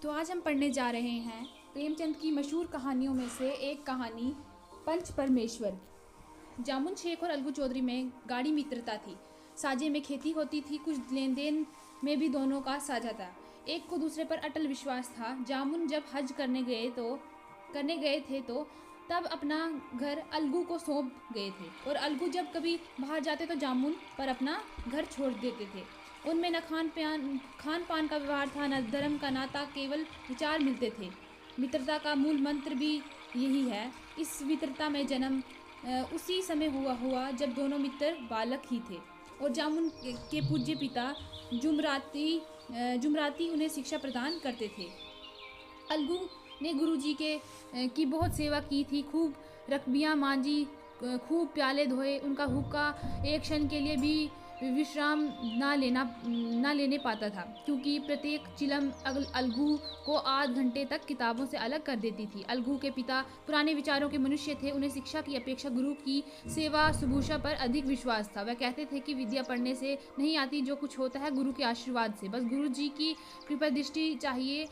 तो आज हम पढ़ने जा रहे हैं प्रेमचंद की मशहूर कहानियों में से एक कहानी पंच परमेश्वर। जामुन शेख और अलगू चौधरी में गाढ़ी मित्रता थी। साझे में खेती होती थी, कुछ लेन देन में भी दोनों का साझा था। एक को दूसरे पर अटल विश्वास था। जामुन जब हज करने गए थे तो तब अपना घर अलगू को सौंप गए थे और अलगू जब कभी बाहर जाते तो जामुन पर अपना घर छोड़ देते थे। उनमें न खान पान का व्यवहार था, न धर्म का नाता, केवल विचार मिलते थे। मित्रता का मूल मंत्र भी यही है। इस मित्रता में जन्म उसी समय हुआ जब दोनों मित्र बालक ही थे और जामुन के पूज्य पिता जुमराती उन्हें शिक्षा प्रदान करते थे। अलगू ने गुरुजी की बहुत सेवा की थी, खूब रकबियाँ मांजी, खूब प्याले धोए। उनका हुक्का एक क्षण के लिए भी विश्राम ना लेने पाता था, क्योंकि प्रत्येक चिलम अलगू को आध घंटे तक किताबों से अलग कर देती थी। अलगू के पिता पुराने विचारों के मनुष्य थे। उन्हें शिक्षा की अपेक्षा गुरु की सेवा सुभूषा पर अधिक विश्वास था। वह कहते थे कि विद्या पढ़ने से नहीं आती, जो कुछ होता है गुरु के आशीर्वाद से। बस गुरु जी की कृपा दृष्टि चाहिए।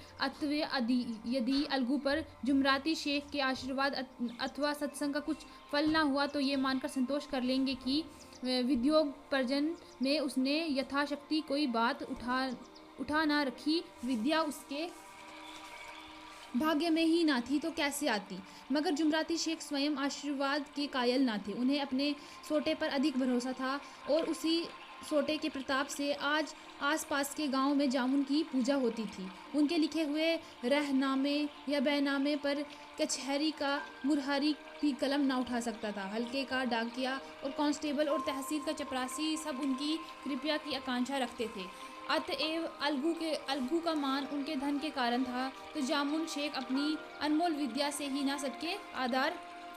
यदि अलगू पर जुमराती शेख के आशीर्वाद अथवा सत्संग का कुछ फल ना हुआ तो ये मानकर संतोष कर लेंगे कि विद्योपार्जन में उसने यथाशक्ति कोई बात उठा ना रखी। विद्या उसके भाग्य में ही ना थी तो कैसे आती। मगर जुमराती शेख स्वयं आशीर्वाद के कायल ना थे। उन्हें अपने सोटे पर अधिक भरोसा था और उसी सोटे के प्रताप से आज आसपास के गांव में जामुन की पूजा होती थी। उनके लिखे हुए रहनामे या बैनामे पर कचहरी का मुरहारी भी कलम ना उठा सकता था। हल्के का डाकिया और कांस्टेबल और तहसील का चपरासी सब उनकी कृपया की आकांक्षा रखते थे। अतएव अलगू का मान उनके धन के कारण था, तो जामुन शेख अपनी अनमोल विद्या से ही ना सबके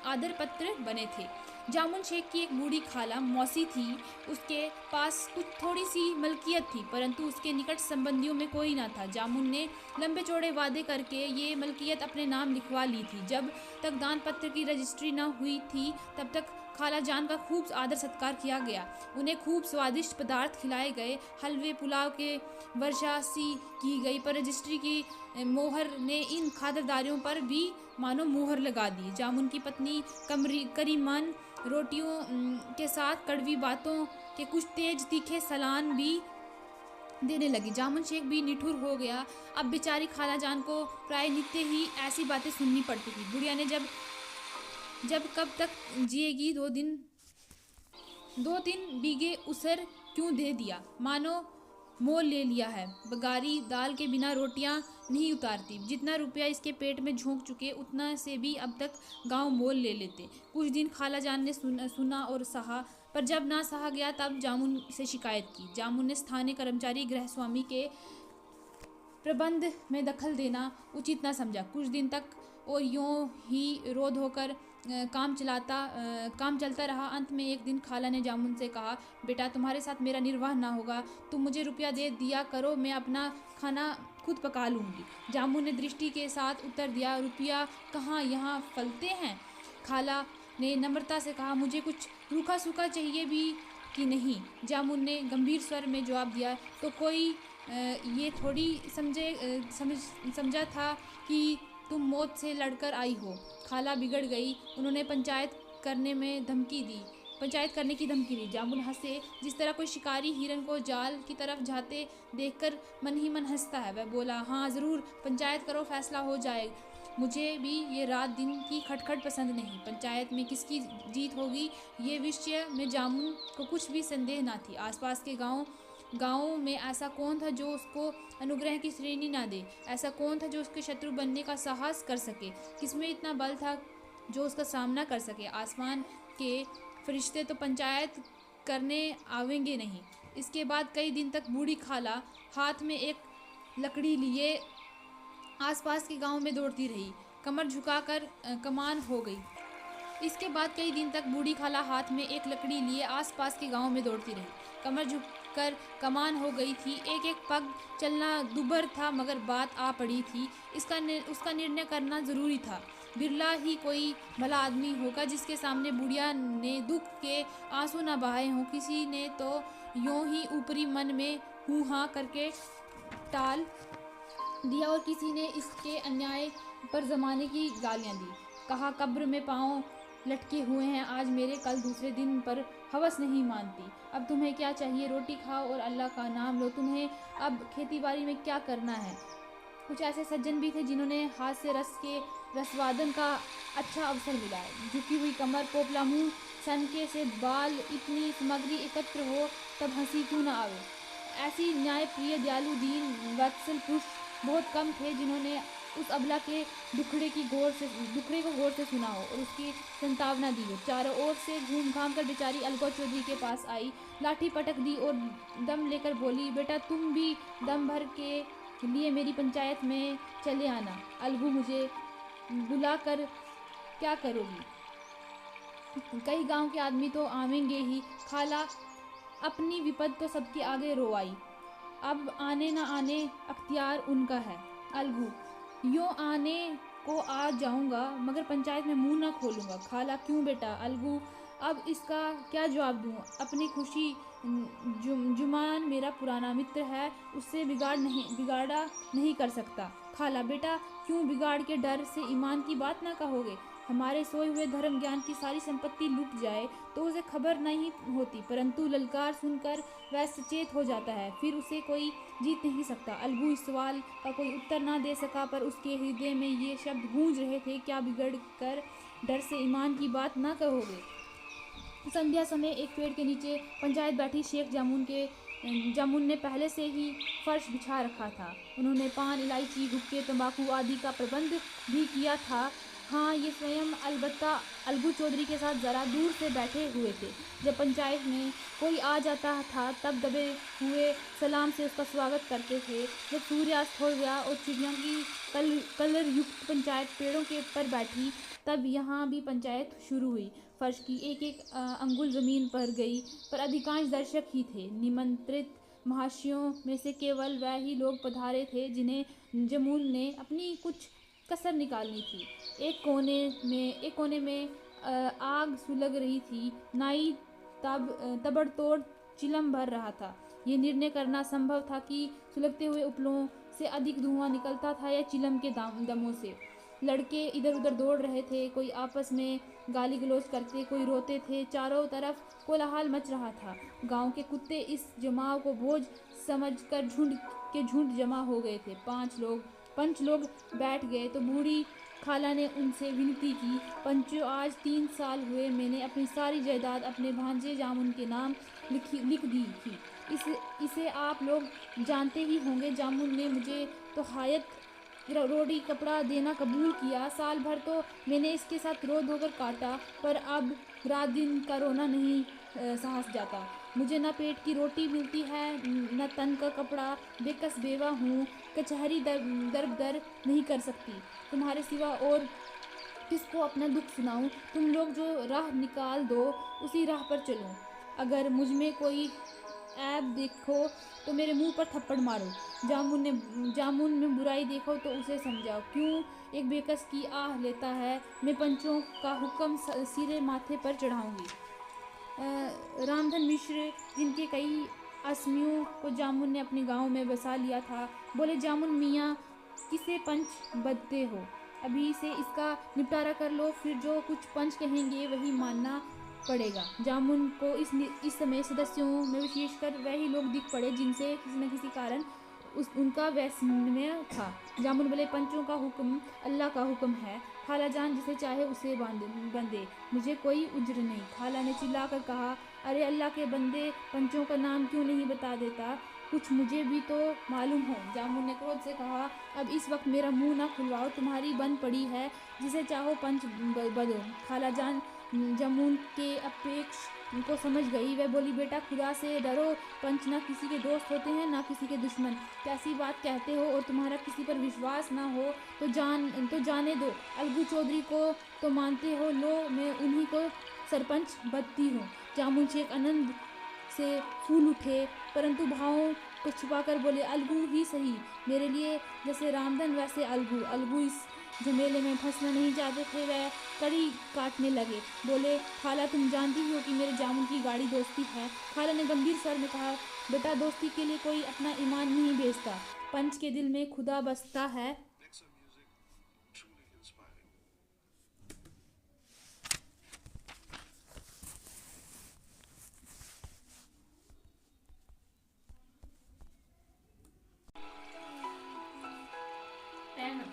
आदर पत्र बने थे। जामुन शेख की एक बूढ़ी खाला मौसी थी। उसके पास कुछ थोड़ी सी मलकियत थी, परंतु उसके निकट संबंधियों में कोई ना था। जामुन ने लंबे चौड़े वादे करके ये मलकियत अपने नाम लिखवा ली थी। जब तक दान पत्र की रजिस्ट्री न हुई थी तब तक खाला जान का खूब आदर सत्कार किया गया। उन्हें खूब स्वादिष्ट पदार्थ खिलाए गए, हलवे पुलाव के वर्षासी की गई, पर रजिस्ट्री की मोहर ने इन खातिरदारियों पर भी मानो मोहर लगा दी। जामुन की पत्नी करीमन रोटियों के साथ कड़वी बातों के कुछ तेज तीखे सलान भी देने लगी। जामुन शेख भी निठुर हो गया। अब बेचारी खाला जान को प्राय नित्य ही ऐसी बातें सुननी पड़ती थी। बुढ़िया ने जब कब तक जिएगी, 2-3 बीघे उसर क्यों दे दिया, मानो मोल ले लिया है। बगारी दाल के बिना रोटियां नहीं उतारती। जितना रुपया इसके पेट में झोंक चुके उतना से भी अब तक गांव मोल ले लेते। कुछ दिन खाला जान ने सुना और सहा, पर जब ना सहा गया तब जामुन से शिकायत की। जामुन ने स्थानीय कर्मचारी गृह स्वामी के प्रबंध में दखल देना उचित न समझा। कुछ दिन तक और यूं ही रोध होकर काम चलता रहा। अंत में एक दिन खाला ने जामुन से कहा, बेटा तुम्हारे साथ मेरा निर्वाह ना होगा, तुम मुझे रुपया दे दिया करो, मैं अपना खाना खुद पका लूँगी। जामुन ने दृष्टि के साथ उत्तर दिया, रुपया कहाँ यहाँ फलते हैं। खाला ने नम्रता से कहा, मुझे कुछ रूखा सूखा चाहिए भी कि नहीं। जामुन ने गंभीर स्वर में जवाब दिया, तो कोई ये थोड़ी समझा था कि तुम मौत से लड़कर आई हो। खाला बिगड़ गई। उन्होंने पंचायत करने की धमकी दी। जामुन हंसे, जिस तरह कोई शिकारी हिरन को जाल की तरफ जाते देखकर मन ही मन हंसता है। वह बोला, हाँ जरूर, पंचायत करो, फैसला हो जाए। मुझे भी ये रात दिन की खटखट पसंद नहीं। पंचायत में किसकी जीत होगी ये विषय में जामुन को कुछ भी संदेह ना थी। आसपास के गाँव में ऐसा कौन था जो उसको अनुग्रह की श्रेणी ना दे। ऐसा कौन था जो उसके शत्रु बनने का साहस कर सके। किसमें इतना बल था जो उसका सामना कर सके। आसमान के फरिश्ते तो पंचायत करने आवेंगे नहीं। इसके बाद कई दिन तक बूढ़ी खाला हाथ में एक लकड़ी लिए आसपास के गांव में दौड़ती रही। कमर झुकाकर कमान हो गई। इसके बाद कई दिन तक बूढ़ी खाला हाथ में एक लकड़ी लिए आसपास के गांव में दौड़ती रही। कमर झुककर कमान हो गई थी। एक पग चलना दुभर था, मगर बात आ पड़ी थी। उसका निर्णय करना जरूरी था। बिरला ही कोई भला आदमी होगा जिसके सामने बुढ़िया ने दुख के आंसू न बहाए हों। किसी ने तो यूं ही ऊपरी मन में हूँ हाँ करके टाल दिया और किसी ने इसके अन्याय पर ज़माने की गालियाँ दी। कहा कब्र में पाँव लटके हुए हैं आज मेरे, कल दूसरे दिन पर हवस नहीं मानती। अब तुम्हें क्या चाहिए? रोटी खाओ और अल्लाह का नाम लो। तुम्हें अब खेतीबाड़ी में क्या करना है? कुछ ऐसे सज्जन भी थे जिन्होंने हाथ से रसवादन का अच्छा अवसर मिला। झुकी हुई कमर, पोपला मुँह, सनके से बाल, इतनी सामग्री एकत्र हो तब हंसी क्यों न आवे। ऐसी न्यायप्रिय, दयालु, दीन वत्सल पुरुष बहुत कम थे जिन्होंने उस अबला के दुखड़े को गौर से सुना हो और उसकी संतावना दी हो। चारों ओर से घूम घाम कर बेचारी अलगो चौधरी के पास आई, लाठी पटक दी और दम लेकर बोली, बेटा तुम भी दम भर के लिए मेरी पंचायत में चले आना। अलगू मुझे बुलाकर क्या करोगी? कई गांव के आदमी तो आवेंगे ही। खाला अपनी विपद तो सबके आगे रो आई। अब आने न आने अख्तियार उनका है। अलगू, यूँ आने को आ जाऊंगा मगर पंचायत में मुंह ना खोलूंगा। खाला, क्यों बेटा? अलगू, अब इसका क्या जवाब दूँ? अपनी खुशी जुमान मेरा पुराना मित्र है, उससे बिगाड़ा नहीं कर सकता। खाला, बेटा क्यों बिगाड़ के डर से ईमान की बात ना कहोगे? हमारे सोए हुए धर्म ज्ञान की सारी संपत्ति लुट जाए तो उसे खबर नहीं होती, परंतु ललकार सुनकर वह सचेत हो जाता है, फिर उसे कोई जीत नहीं सकता। अलगू इस सवाल का कोई उत्तर ना दे सका, पर उसके हृदय में ये शब्द गूंज रहे थे, क्या बिगड़ कर डर से ईमान की बात ना कहोगे? संध्या समय एक पेड़ के नीचे पंचायत बैठी शेख जामुन ने पहले से ही फर्श बिछा रखा था। उन्होंने पान, इलायची, हुक्के, तंबाकू आदि का प्रबंध भी किया था। हाँ, ये स्वयं अलबत्ता अलगू चौधरी के साथ ज़रा दूर से बैठे हुए थे। जब पंचायत में कोई आ जाता था तब दबे हुए सलाम से उसका स्वागत करते थे। जब सूर्यास्त हो गया और चिड़ियों की कलर युक्त पंचायत पेड़ों के पर बैठी, तब यहाँ भी पंचायत शुरू हुई। फर्श की एक एक अंगुल ज़मीन पर गई, पर अधिकांश दर्शक ही थे। निमंत्रित महाशयों में से केवल वह ही लोग पधारे थे जिन्हें जमून ने अपनी कुछ कसर निकालनी थी। एक कोने में आग सुलग रही थी। नाई तबड़तोड़ चिलम भर रहा था। ये निर्णय करना संभव था कि सुलगते हुए उपलों से अधिक धुआं निकलता था या चिलम के दमों से। लड़के इधर उधर दौड़ रहे थे, कोई आपस में गाली गलौज करते, कोई रोते थे। चारों तरफ कोलाहल मच रहा था। गांव के कुत्ते इस जमाव को भोज समझकर झुंड के झुंड जमा हो गए थे। पंच लोग बैठ गए तो बूढ़ी खाला ने उनसे विनती की, पंचो, आज 3 साल हुए मैंने अपनी सारी जायदाद अपने भांजे जामुन के नाम लिख दी थी। इसे आप लोग जानते ही होंगे। जामुन ने मुझे तो हायत रोटी कपड़ा देना कबूल किया। साल भर तो मैंने इसके साथ रो धोकर काटा, पर अब रात दिन का रोना नहीं साहस जाता। मुझे न पेट की रोटी मिलती है न तन का कपड़ा। बेकस बेवा हूँ, कचहरी दर नहीं कर सकती। तुम्हारे सिवा और किसको अपना दुख सुनाऊं? तुम लोग जो राह निकाल दो उसी राह पर चलूं। अगर मुझ में कोई ऐब देखो तो मेरे मुंह पर थप्पड़ मारो। जामुन में बुराई देखो तो उसे समझाओ। क्यों एक बेकस की आह लेता है? मैं पंचों का हुक्म सिरे माथे पर चढ़ाऊंगी। रामधन मिश्र, जिनके कई आसमियों को जामुन ने अपने गांव में बसा लिया था, बोले, जामुन मियाँ, किसे पंच बदते हो? अभी से इसका निपटारा कर लो, फिर जो कुछ पंच कहेंगे वही मानना पड़ेगा। जामुन को इस समय सदस्यों में विशेषकर वही लोग दिख पड़े जिनसे किसी न किसी कारण उनका वैषम्य था। जामुन बोले, पंचों का हुक्म अल्लाह का हुक्म है। खाला जान जिसे चाहे उसे बंदे, मुझे कोई उज्र नहीं। खाला ने चिल्लाकर कहा, अरे अल्लाह के बंदे, पंचों का नाम क्यों नहीं बता देता? कुछ मुझे भी तो मालूम हो। जामुन ने क्रोध से कहा, अब इस वक्त मेरा मुंह ना खुलवाओ, तुम्हारी बन पड़ी है, जिसे चाहो पंच बदो। खाला जान जामुन के अपेक्ष को समझ गई। वह बोली, बेटा खुदा से डरो, पंच ना किसी के दोस्त होते हैं ना किसी के दुश्मन। कैसी बात कहते हो? और तुम्हारा किसी पर विश्वास ना हो तो जाने दो। अलगू चौधरी को तो मानते हो, लो मैं उन्हीं को सरपंच बदती हूँ। जामुन शेख आनंद से फूल उठे, परंतु भावों को छुपाकर बोले, अलगू ही सही, मेरे लिए जैसे रामधन वैसे अलगू इस झमेले में फंसना नहीं चाहते थे। वह कड़ी काटने लगे। बोले, खाला तुम जानती हो कि मेरे जामुन की गाढ़ी दोस्ती है। खाला ने गंभीर स्वर में कहा, बेटा दोस्ती के लिए कोई अपना ईमान नहीं बेचता। पंच के दिल में खुदा बसता है।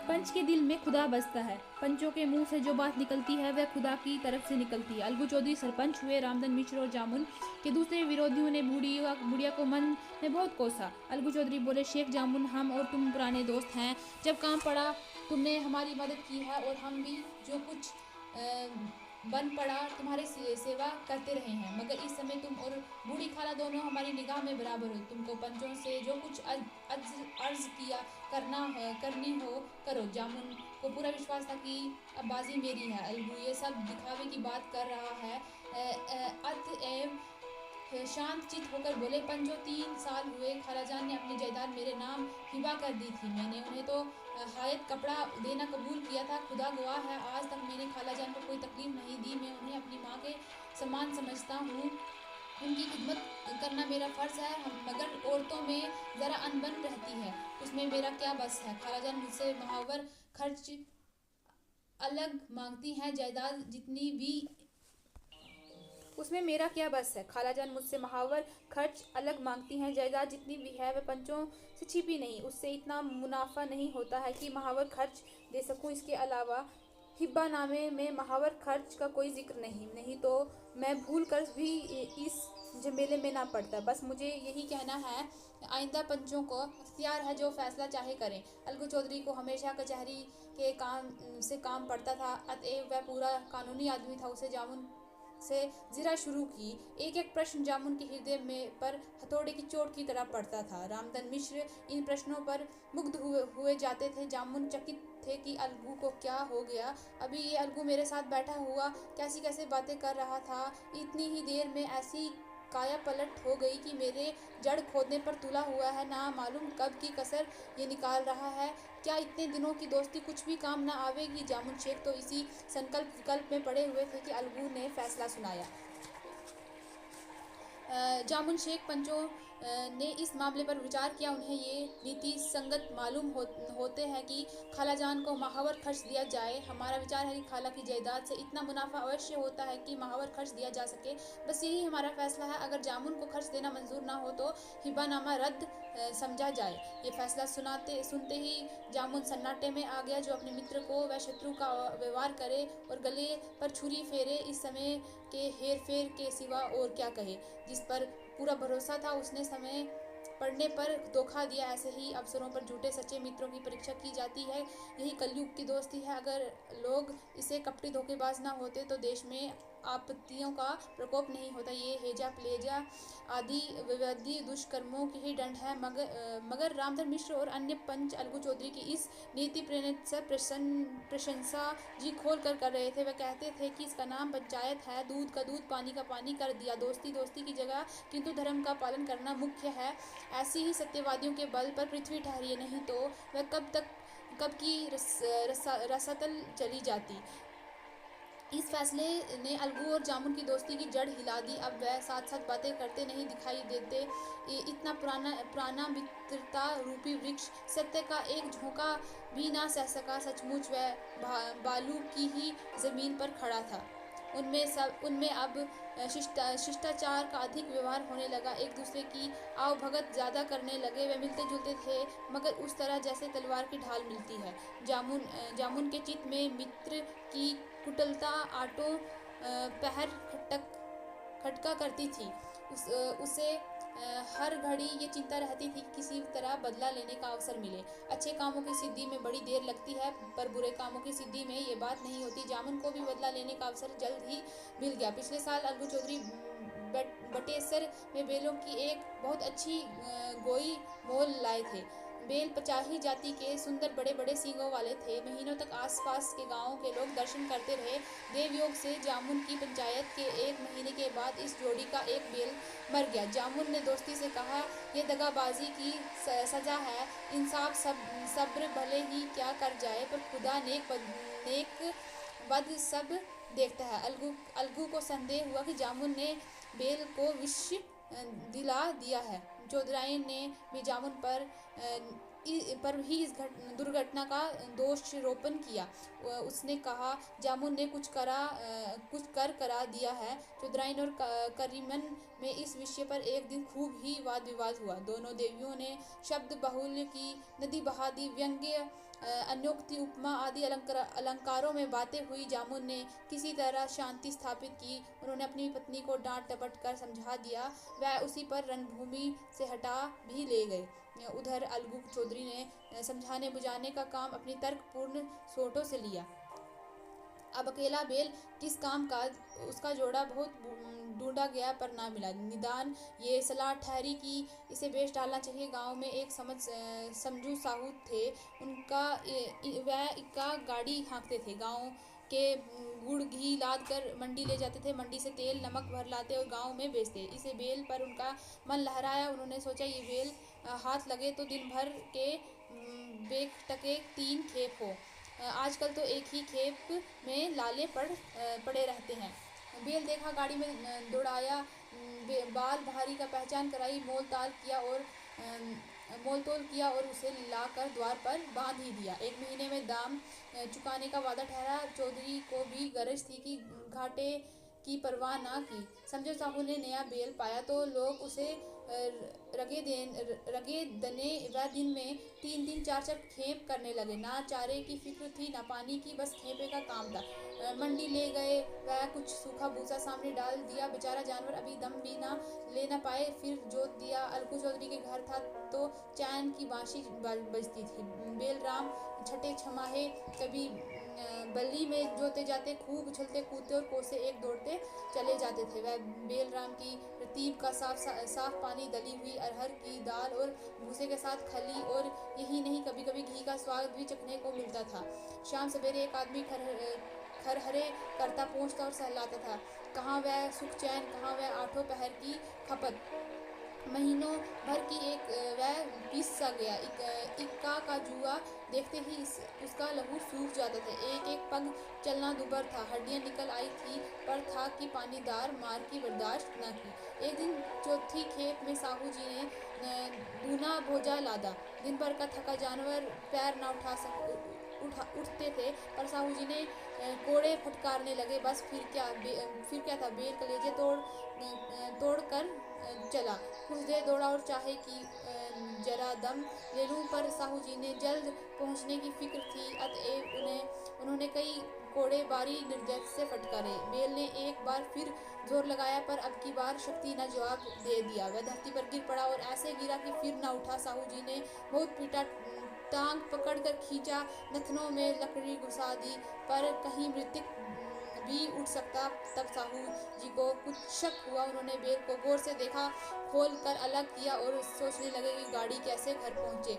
पंच के दिल में खुदा बसता है। पंचों के मुंह से जो बात निकलती है वह खुदा की तरफ से निकलती है। अलगू चौधरी सरपंच हुए। रामधन मिश्र और जामुन के दूसरे विरोधियों ने बुढ़िया को मन में बहुत कोसा। अलगू चौधरी बोले, शेख जामुन, हम और तुम पुराने दोस्त हैं। जब काम पड़ा तुमने हमारी मदद की है और हम भी जो कुछ बन पड़ा तुम्हारी सेवा करते रहे हैं, मगर इस समय तुम और बूढ़ी खाला दोनों हमारी निगाह में बराबर हो। तुमको पंचों से जो कुछ अर्ज किया करनी हो करो। जामुन को पूरा विश्वास था कि अब बाजी मेरी है। अलगू ये सब दिखावे की बात कर रहा है। अतएव शांत चित होकर बोले, पंचो 3 साल हुए खालाजान ने अपनी जायदाद मेरे नाम हिबा कर दी थी। मैंने उन्हें तो हायत कपड़ा देना कबूल किया था। खुदा गवाह है, आज तक मैंने खालाजान को कोई तकलीफ नहीं दी। मैं उन्हें अपनी माँ के समान समझता हूँ। उनकी खिदमत करना मेरा फ़र्ज़ है, मगर औरतों में ज़रा अनबन रहती है, उसमें मेरा क्या बस है। खालाजान मुझसे महावर खर्च अलग मांगती हैं, जायदाद जितनी भी उसमें मेरा क्या बस है। खालाजान मुझसे महावर खर्च अलग मांगती हैं, जायदाद जितनी भी है वह पंचों से छिपी नहीं। उससे इतना मुनाफा नहीं होता है कि महावर खर्च दे सकूं। इसके अलावा हिब्बा नामे में महावर खर्च का कोई जिक्र नहीं तो मैं भूल कर भी इस झमेले में ना पड़ता। बस मुझे यही कहना है, आइंदा पंचों को इख्तियार है, जो फैसला चाहे करें। अलगू चौधरी को हमेशा कचहरी के काम पड़ता था, अतएव वह पूरा कानूनी आदमी था। उसे जामुन से जिरा शुरू की एक एक प्रश्न जामुन के हृदय में पर हथौड़े की चोट की तरह पड़ता था। रामधन मिश्र इन प्रश्नों पर मुग्ध हुए जाते थे। जामुन चकित थे कि अलगू को क्या हो गया। अभी ये अलगू मेरे साथ बैठा हुआ कैसी कैसे बातें कर रहा था। इतनी ही देर में ऐसी काया पलट हो गई कि मेरे जड़ खोदने पर तुला हुआ है, ना मालूम कब की कसर ये निकाल रहा है। क्या इतने दिनों की दोस्ती कुछ भी काम न आवेगी। जामुन शेख तो इसी संकल्प विकल्प में पड़े हुए थे कि अलगू ने फैसला सुनाया। जामुन शेख पंचों ने इस मामले पर विचार किया। उन्हें ये नीति संगत मालूम होते हैं कि खालाजान को महावर खर्च दिया जाए। हमारा विचार है कि खाला की जायदाद से इतना मुनाफा अवश्य होता है कि महावर खर्च दिया जा सके। बस यही हमारा फैसला है। अगर जामुन को खर्च देना मंजूर ना हो तो हिब्बानामा रद्द समझा जाए। ये फैसला सुनते ही जामुन सन्नाटे में आ गया। जो अपने मित्र को वह शत्रु का व्यवहार करे और गले पर छुरी फेरे, इस समय के हेर फेर के सिवा और क्या कहे। जिस पर पूरा भरोसा था उसने समय पड़ने पर धोखा दिया। ऐसे ही अवसरों पर झूठे सच्चे मित्रों की परीक्षा की जाती है। यही कलयुग की दोस्ती है। अगर लोग इसे कपटी धोखेबाज ना होते तो देश में आपत्तियों का प्रकोप नहीं होता। ये हेजा प्लेजा आदि विवादी दुष्कर्मों की ही दंड है। मगर रामधन मिश्र और अन्य पंच अलगू चौधरी की इस नीति प्रेरित से प्रशंसा जी खोल कर रहे थे। वह कहते थे कि इसका नाम पंचायत है। दूध का दूध, पानी का पानी कर दिया। दोस्ती दोस्ती की जगह किंतु धर्म का पालन करना मुख्य है। ऐसी ही सत्यवादियों के बल पर पृथ्वी ठहरी, नहीं तो वह कब की रसातल चली जाती। इस फैसले ने अलगू और जामुन की दोस्ती की जड़ हिला दी। अब वह साथ साथ बातें करते नहीं दिखाई देते। इतना पुराना मित्रता रूपी वृक्ष सत्य का एक झोंका भी ना सह सका। सचमुच वह बालू की ही जमीन पर खड़ा था। उनमें अब शिष्टाचार का अधिक व्यवहार होने लगा। एक दूसरे की आवभगत ज्यादा करने लगे। वे मिलते जुलते थे, मगर उस तरह जैसे तलवार की ढाल मिलती है। जामुन के चित्त में मित्र की कुटिलता आटो पहर खटका करती थी। उसे हर घड़ी ये चिंता रहती थी कि किसी तरह बदला लेने का अवसर मिले। अच्छे कामों की सिद्धि में बड़ी देर लगती है, पर बुरे कामों की सिद्धि में ये बात नहीं होती। जामुन को भी बदला लेने का अवसर जल्द ही मिल गया। पिछले साल अलगू चौधरी बटेसर में बेलों की एक बहुत अच्छी गोई मोल लाए थे। बेल पचाही जाति के सुंदर बड़े बड़े सींगों वाले थे। महीनों तक आसपास के गांवों के लोग दर्शन करते रहे। देवयोग से जामुन की पंचायत के 1 महीने के बाद इस जोड़ी का एक बेल मर गया। जामुन ने दोस्ती से कहा, यह दगाबाजी की सजा है। इंसाफ सब्र भले ही क्या कर जाए, पर खुदा नेक बद सब देखता है। अलगू को संदेह हुआ कि जामुन ने बेल को विष दिला दिया है। चौधराइन ने भी जामुन पर पर भी इस दुर्घटना का दोषारोपण किया। उसने कहा, जामुन ने कुछ कर करा दिया है। चौधराइन और करीमन में इस विषय पर एक दिन खूब ही वाद विवाद हुआ। दोनों देवियों ने शब्द बाहुल्य की नदी बहा दी। व्यंग्य, अन्योक्ति, उपमा आदि अलंकारों में बातें हुई। जामुन ने किसी तरह शांति स्थापित की। उन्होंने अपनी पत्नी को डांट डपट कर समझा दिया। वह उसी पर रणभूमि से हटा भी ले गए। उधर अलगू चौधरी ने समझाने बुझाने का काम अपनी तर्कपूर्ण सोटों से लिया। अब अकेला बेल किस काम का, उसका जोड़ा बहुत ढूंढा गया पर ना मिला। निदान ये सलाह ठहरी कि इसे बेच डालना चाहिए। गांव में एक समझू साहू थे। वह इक्का गाड़ी हाँकते थे। गांव के गुड़ घी लाद कर मंडी ले जाते थे। मंडी से तेल नमक भर लाते और गांव में बेचते। इसे बेल पर उनका मन लहराया। उन्होंने सोचा, ये बेल हाथ लगे तो दिन भर के बेकटके 3 खेप हो। आजकल तो एक ही खेप में लाले पड़े रहते हैं। बेल देखा, गाड़ी में दौड़ाया, बाल भारी का पहचान कराई, मोल तोल किया और उसे लाकर द्वार पर बांध ही दिया। 1 महीने में दाम चुकाने का वादा ठहरा। चौधरी को भी गरज थी कि घाटे की परवाह ना की। समझो साहू ने नया बेल पाया तो लोग उसे रगे दने वह दिन में 3-3 4-4 खेप करने लगे। ना चारे की फिक्र थी ना पानी की, बस खेपे का काम था। मंडी ले गए, वह कुछ सूखा भूसा सामने डाल दिया। बेचारा जानवर अभी दम भी ना ले ना पाए। फिर जोत दिया। अलगू चौधरी के घर था तो चैन की बांशी बजती थी। बेल राम छठे छमाहे कभी बल्ली में जोते जाते, खूब उछलते कूदते और कोसे एक दौड़ते चले जाते थे। वह बेल राम की रतीब का साफ पानी, दली हुई अरहर की दाल और भूसे के साथ खली, और यही नहीं, कभी कभी घी का स्वाद भी चखने को मिलता था। शाम सवेरे एक आदमी खरहरे करता पहुंचता और सहलाता था। कहाँ वह सुख चैन, कहाँ वह 8 पहर की खपत। महीनों भर की एक वह पिस सा गया। इक्का का जुआ देखते ही उसका लहू सूख जाता था। एक पग चलना दुबर था। हड्डियां निकल आई थी पर था कि पानीदार मार की बर्दाश्त न की। एक दिन चौथी खेप में साहू जी ने दूना भोजा लादा। दिन भर का थका जानवर पैर न उठते थे, पर साहू जी ने कोड़े फटकारने लगे। बस फिर क्या था, बेल कलेजे तोड़ कर चला। कुछ देर दौड़ा और चाहे कि जरा दम ले लूं, पर साहू जी ने जल्द पहुंचने की फिक्र थी, अतएव उन्होंने कई कोड़े बारी निर्दय से फटकारे। बेल ने एक बार फिर जोर लगाया, पर अब की बार शक्ति ने जवाब दे दिया। वह धरती पर गिर पड़ा और ऐसे गिरा कि फिर न उठा। साहू जी ने बहुत पीटा, टांग पकड़कर खींचा, नथनों में लकड़ी घुसा दी, पर कहीं मृतक भी उठ सकता। तब साहू जी को कुछ शक हुआ। उन्होंने बेल को गौर से देखा, खोल कर अलग किया और सोचने लगे कि गाड़ी कैसे घर पहुंचे।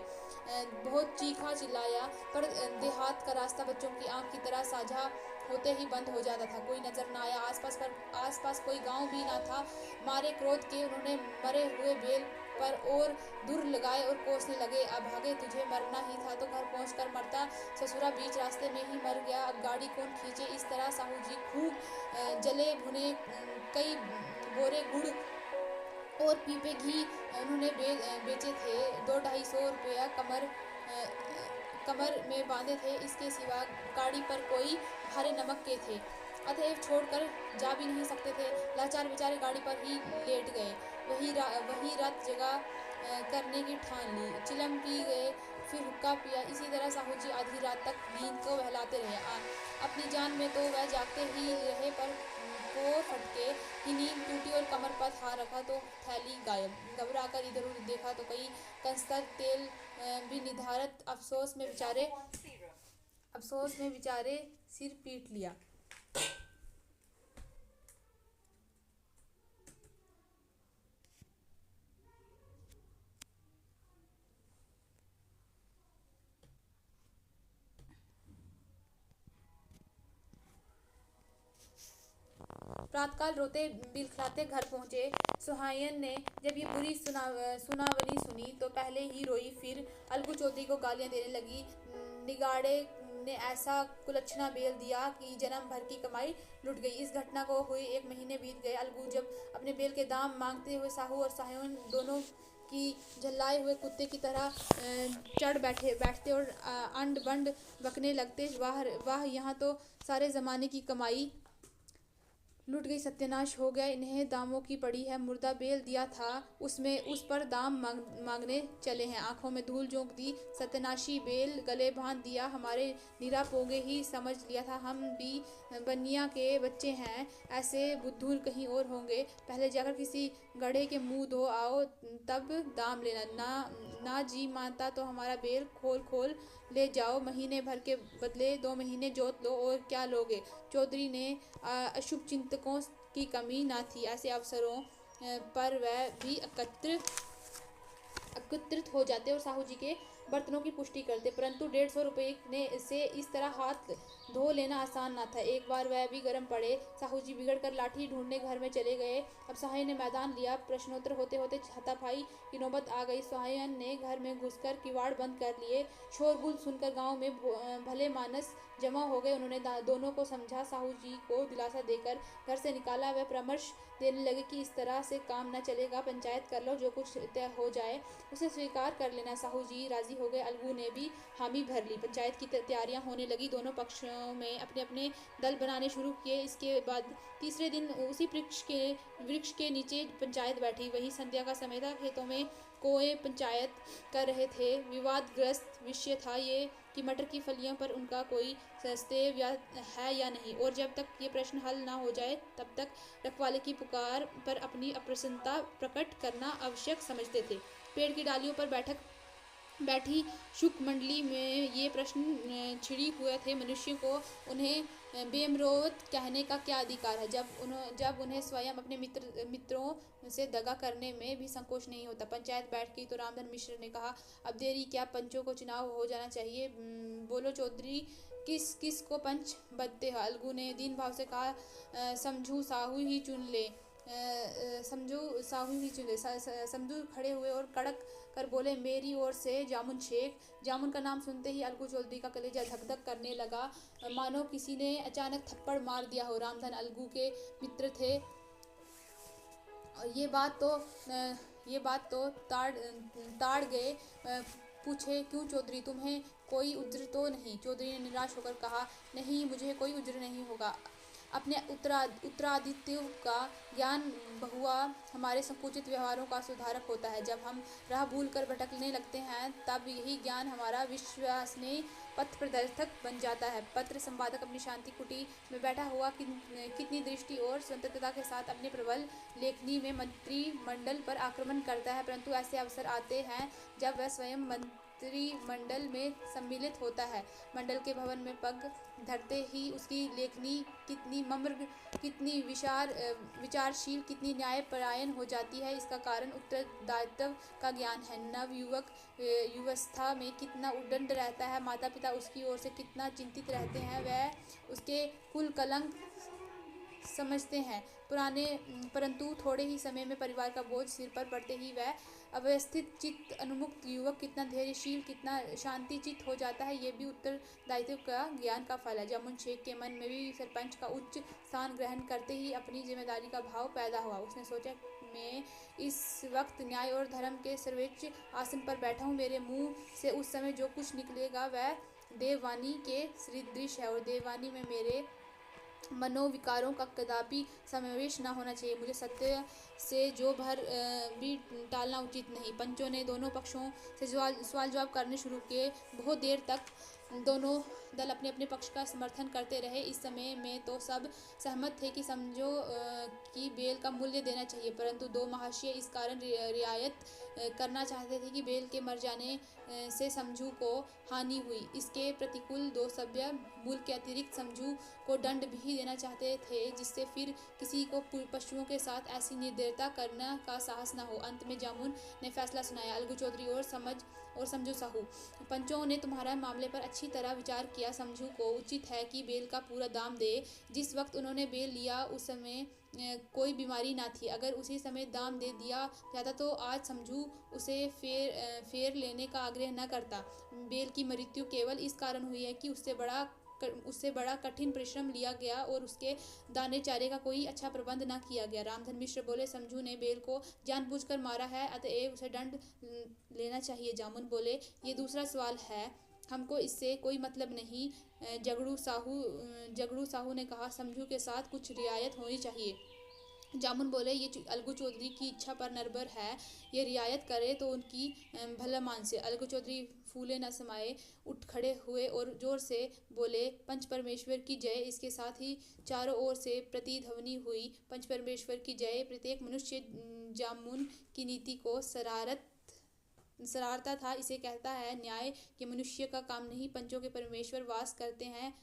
बहुत चीखा चिल्लाया, पर देहात का रास्ता बच्चों की आंख की तरह साझा होते ही बंद हो जाता था। कोई नजर न आया। आसपास कोई गांव भी ना था। मारे क्रोध के उन्होंने मरे हुए बेल पर और दूर लगाए और कोसने लगे। अब भागे, तुझे मरना ही था तो घर पहुंचकर मरता। ससुरा बीच रास्ते में ही मर गया, अब गाड़ी कौन खींचे। इस तरह साहू जी खूब जले भुने कई बोरे गुड़ और पीपे घी उन्होंने बेचे थे। 200-250 रुपया कमर में बांधे थे। इसके सिवा गाड़ी पर कोई भारे नमक के थे, अतएव छोड़कर जा भी नहीं सकते थे। लाचार बेचारे गाड़ी पर ही लेट गए। वही रात जगह करने की ठान ली। चिलम पी गए, फिर हुक्का पिया। इसी तरह साहू जी आधी रात तक नींद को बहलाते रहे। अपनी जान में तो वह जागते ही रहे, पर वो फटके ही नींद टूटी और कमर पर हाथ रखा तो थैली गायब। घबरा कर इधर उधर देखा तो कई कंस्तर तेल भी निर्धारित। अफसोस में बेचारे सिर पीट लिया। प्रातःकाल रोते बिलखलाते घर पहुंचे। सुहायन ने जब ये बुरी सुनावनी सुनी तो पहले ही रोई, फिर अलगू चौधरी को गालियां देने लगी। निगाड़े ने ऐसा कुलच्छना बेल दिया कि जन्म भर की कमाई लुट गई। इस घटना को हुए 1 महीने बीत गए। अलगू जब अपने बेल के दाम मांगते हुए साहू और सुहायन दोनों कि झल्लाए हुए कुत्ते की तरह चढ़ बैठते और अंड बंड बकने लगते। वाह वाह, यहाँ तो सारे ज़माने की कमाई लुट गई, सत्यानाश हो गया, इन्हें दामों की पड़ी है। मुर्दा बेल दिया था, उसमें उस पर दाम मांगने चले हैं। आंखों में धूल झोंक दी, सत्यानाशी बेल गले बांध दिया। हमारे निरा पोगे ही समझ लिया था, हम भी बनिया के बच्चे हैं, ऐसे बुद्धूल कहीं और होंगे। पहले जाकर किसी गधे के मुंह धो आओ, तब दाम लेना। ना जी मानता तो हमारा बेल खोल खोल ले जाओ, महीने भर के बदले 2 महीने जोत लो, और क्या लोगे। चौधरी ने अशुभ चिंतकों की कमी ना थी, ऐसे अवसरों पर वह भी एकत्रित हो जाते और साहू जी के बर्तनों की पुष्टि करते। परंतु 150 रुपये ने से इस तरह हाथ धो लेना आसान ना था। एक बार वह भी गर्म पड़े। साहू जी बिगड़ कर लाठी ढूंढने घर में चले गए। अब सहाय ने मैदान लिया। प्रश्नोत्तर होते होते हाथापाई की नौबत आ गई। सहायन ने घर में घुसकर किवाड़ बंद कर लिए। शोरगुल सुनकर गांव में भले मानस जमा हो गए। उन्होंने दोनों को समझा, साहू जी को दिलासा देकर घर से निकाला। वह परामर्श देने लगे कि इस तरह से काम न चलेगा, पंचायत कर लो, जो कुछ तय हो जाए उसे स्वीकार कर लेना। साहू जी राजी हो गए। अलगू ने भी हामी भर ली। पंचायत की तैयारियां होने लगी। दोनों पक्षों में अपने अपने दल बनाने शुरू किए। इसके बाद तीसरे दिन उसी वृक्ष के नीचे पंचायत बैठी। वही संध्या का समय था। खेतों में कोए पंचायत कर रहे थे। विवादग्रस्त विषय था ये कि मटर की फलियों पर उनका कोई सस्तेव है या नहीं, और जब तक ये प्रश्न हल ना हो जाए तब तक रखवाले की पुकार पर अपनी अप्रसन्नता प्रकट करना आवश्यक समझते थे। पेड़ की डालियों पर बैठी शुक मंडली में ये प्रश्न छिड़ी हुए थे, मनुष्य को उन्हें बेमरोत कहने का क्या अधिकार है, जब उन्हें स्वयं अपने मित्रों से दगा करने में भी संकोच नहीं होता। पंचायत बैठ गई तो रामधन मिश्र ने कहा, अब देरी क्या, पंचों को चुनाव हो जाना चाहिए। बोलो चौधरी, किस किस को पंच बदते हो। अलगू ने दीन भाव से कहा, समझू साहू ही चुन ले। समझू खड़े हुए और कड़क कर बोले, मेरी ओर से जामुन शेख। जामुन का नाम सुनते ही अलगू चौधरी का कलेजा धक धक करने लगा, मानो किसी ने अचानक थप्पड़ मार दिया हो। रामधन अलगू के मित्र थे। ये बात तो ताड़ गए। पूछे, क्यों चौधरी, तुम्हें कोई उज्र तो नहीं। चौधरी ने निराश होकर कहा, नहीं, मुझे कोई उज्र नहीं होगा। अपने उत्तरादित्य का ज्ञान बहुआ हमारे संकुचित व्यवहारों का सुधारक होता है। जब हम राह भूल कर भटकने लगते हैं, तब यही ज्ञान हमारा विश्वसनीय पथ प्रदर्शक बन जाता है। पत्र संपादक अपनी शांति कुटी में बैठा हुआ कितनी दृष्टि और स्वतंत्रता के साथ अपने प्रबल लेखनी में मंत्रिमंडल पर आक्रमण करता है, परंतु ऐसे अवसर आते हैं जब वह स्वयं मंत्रिमंडल में सम्मिलित होता है। मंडल के भवन में पग धरते ही उसकी लेखनी कितनी मम्र, कितनी विचारशील, कितनी न्यायपरायण हो जाती है। इसका कारण उत्तरदायित्व का ज्ञान है। नव युवस्था में कितना उद्दंड रहता है, माता पिता उसकी ओर से कितना चिंतित रहते हैं, वह उसके कुल कलंक समझते हैं। परंतु थोड़े ही समय में परिवार का बोझ सिर पर पड़ते ही वह अव्यवस्थित चित्त अनुमुक्त युवक कितना धैर्यशील, कितना शांति चित्त हो जाता है, ये भी उत्तरदायित्व का ज्ञान का फल है। जामुन शेख के मन में भी सरपंच का उच्च स्थान ग्रहण करते ही अपनी जिम्मेदारी का भाव पैदा हुआ। उसने सोचा, मैं इस वक्त न्याय और धर्म के सर्वोच्च आसन पर बैठा हूँ। मेरे मुंह से उस समय जो कुछ निकलेगा वह देववाणी के सदृश है, और देववाणी में मेरे मनोविकारों का कदापि समावेश न होना चाहिए। मुझे सत्य से जो भर भी टालना उचित नहीं। पंचों ने दोनों पक्षों से सवाल जवाब करने शुरू किए। बहुत देर तक दोनों दल अपने अपने पक्ष का समर्थन करते रहे। इस समय में तो सब सहमत थे कि समझो कि बेल का मूल्य देना चाहिए, परंतु दो महाशय इस कारण रियायत करना चाहते थे कि बेल के मर जाने से समझू को हानि हुई। इसके प्रतिकूल दो सभ्य मूल के अतिरिक्त समझू को दंड भी देना चाहते थे, जिससे फिर किसी को पशुओं के साथ ऐसी निर्दयता करने का साहस न हो। अंत में जामुन ने फैसला सुनाया, अलगू चौधरी और समझू साहू, पंचों ने तुम्हारा मामले पर अच्छी तरह विचार किया। समझू को उचित है कि बेल का पूरा दाम दे। जिस वक्त उन्होंने बेल लिया उस समय कोई बीमारी ना थी। अगर उसी समय दाम दे दिया जाता तो आज समझू उसे फेर लेने का आग्रह न करता। बेल की मृत्यु केवल इस कारण हुई है कि उससे बड़ा उससे बड़ा कठिन परिश्रम लिया गया और उसके दाने चारे का कोई अच्छा प्रबंध न किया गया। रामधन मिश्र बोले, समझू ने बेल को जानबूझकर मारा है, अतएव उसे दंड लेना चाहिए। जामुन बोले, ये दूसरा सवाल है, हमको इससे कोई मतलब नहीं। जगड़ू साहू ने कहा, समझू के साथ कुछ रियायत होनी चाहिए। जामुन बोले, ये अलगू चौधरी की इच्छा पर निर्भर है, ये रियायत करे तो उनकी भला मान से। अलगू चौधरी फूले न समाये उठ खड़े हुए और जोर से बोले, पंच परमेश्वर की जय। इसके साथ ही चारों ओर से प्रतिध्वनि हुई, पंच परमेश्वर की जय। प्रत्येक मनुष्य जामुन की नीति को सरारता था। इसे कहता है, न्याय के मनुष्य का काम नहीं, पंचों के परमेश्वर वास करते हैं,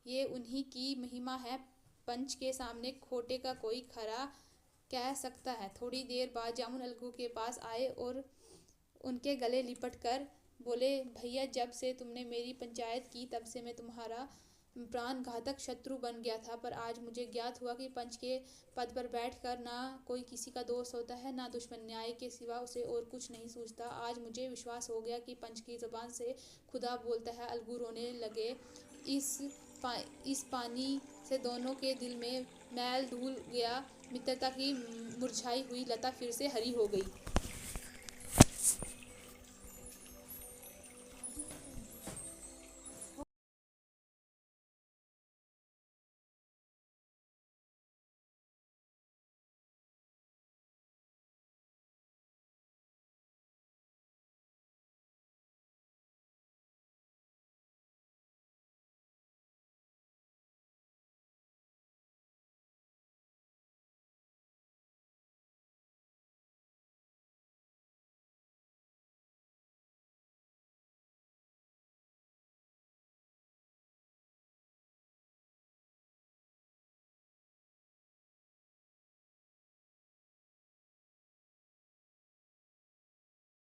ये उन्हीं की महिमा है। पंच के सामने खोटे का कोई खरा कह सकता है। थोड़ी देर बाद जामुन अलगू के पास आए और उनके गले लिपट कर बोले, भैया, जब से तुमने मेरी पंचायत की तब से मैं तुम्हारा प्राण घातक शत्रु बन गया था, पर आज मुझे ज्ञात हुआ कि पंच के पद पर बैठकर ना कोई किसी का दोस्त होता है, ना दुश्मन। न्याय के सिवा उसे और कुछ नहीं सूझता। आज मुझे विश्वास हो गया कि पंच की जुबान से खुदा बोलता है। अलगू रोने लगे। इस पानी से दोनों के दिल में मैल धुल गया। मित्रता की मुरझाई हुई लता फिर से हरी हो गई।